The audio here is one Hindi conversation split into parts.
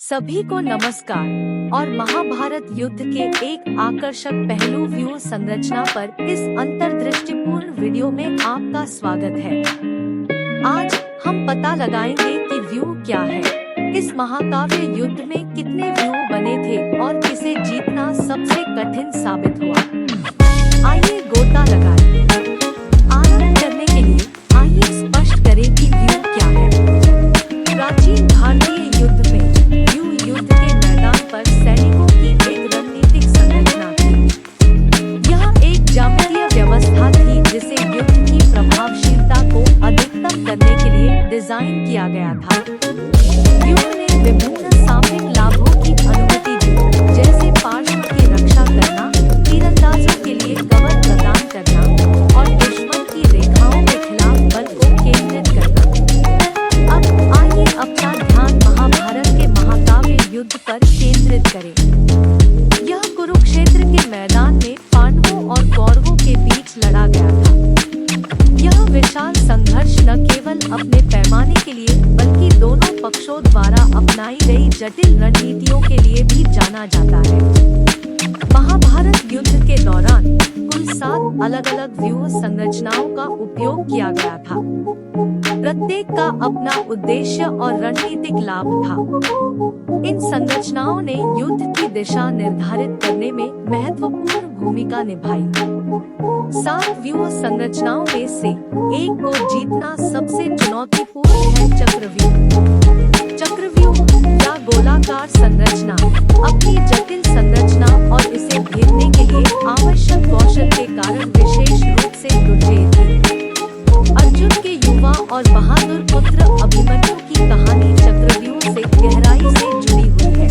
सभी को नमस्कार और महाभारत युद्ध के एक आकर्षक पहलू व्यू संरचना पर इस अंतर्दृष्टिपूर्ण वीडियो में आपका स्वागत है। आज हम पता लगाएंगे कि व्यू क्या है, इस महाकाव्य युद्ध में कितने व्यू बने थे और किसे जीतना सबसे कठिन साबित हुआ। आइए गोता लगाएं। आरंभ करने के लिए आइए स्पष्ट करें कि व्यू क्या है। प्राचीन भारतीय युद्ध में व्यू युद्ध के मैदान पर सैनिकों की एक रणनीतिक संरचना थी। यह एक ज्यामितीय व्यवस्था थी जिसे युद्ध की प्रभावशीलता को अधिकतम करने के लिए डिजाइन किया गया था। व्यू ने विभिन्न सामरिक लाभों की अनुमति दी, जैसे पार्श्व की रक्षा करना, तीरंदाजों के लिए कवर प्रदान करना और दुश्मन की रेखाओं के खिलाफ बल को केंद्रित करना। अब आइए अपना ध्यान महाभारत के महाकाव्य युद्ध पर केंद्रित करें। यह कुरुक्षेत्र के मैदान में पांडवों और कौरवों के बीच लड़ा गया था। यह विशाल संघर्ष न केवल अपने पैमाने के लिए बल्कि दोनों पक्षों द्वारा अपनाई गई जटिल रणनीतियों के लिए भी जाना जाता है। महाभारत युद्ध के दौरान कुल 7 अलग-अलग व्यूह संरचनाओं का उपयोग किया गया था। प्रत्येक का अपना उद्देश्य और रणनीतिक लाभ था। इन संरचनाओं ने युद्ध की दिशा निर्धारित करने में महत्वपूर्ण भूमिका निभाई। 7 व्यूह संरचनाओं में से एक को जीतना सबसे चुनौतीपूर्ण है। चक्रव्यूह या गोलाकार संरचना अपनी जटिल संरचना और इसे भेदने के लिए आवश्यक कौशल के कारण विशेष रूप से दुर्जेय थी। अर्जुन के युवा और बहादुर पुत्र अभिमन्यु की कहानी चक्रव्यूह से गहराई से जुड़ी हुई है।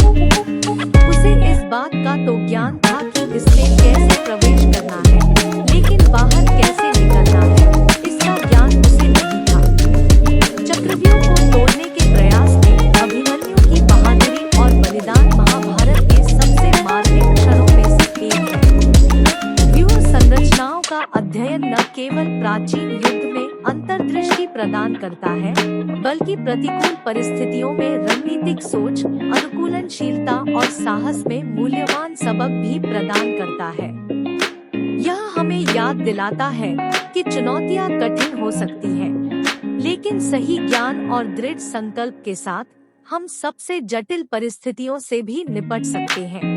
उसे इस बात का तो ज्ञान था कि इसमें कैसे प्रवेश करना है, लेकिन बाहर कैसे निकलना है, इसका ज्ञान उसे नहीं था। चक्रव्यूह को तोड़ने के प्रयास में अभिमन्यु की बहादुरी और बलिदान महाभारत के सबसे मार्मिक क्षणों में से एक है। व्यूह संरचनाओं का अध्ययन न केवल प्राचीन युद्ध में अंतर्दृष्टि प्रदान करता है, बल्कि प्रतिकूल परिस्थितियों में रणनीतिक सोच, अनुकूलनशीलता और साहस में मूल्यवान सबक भी प्रदान करता है। यह हमें याद दिलाता है कि चुनौतियां कठिन हो सकती हैं, लेकिन सही ज्ञान और दृढ़ संकल्प के साथ हम सबसे जटिल परिस्थितियों से भी निपट सकते हैं।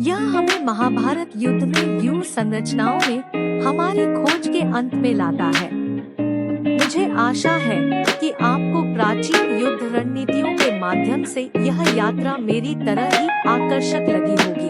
यह हमें महाभारत युद्ध में व्यूह संरचनाओं में हमारी खोज के अंत में लाता है। मुझे आशा है कि आपको प्राचीन युद्ध रणनीतियों के माध्यम से यह यात्रा मेरी तरह ही आकर्षक लगी होगी।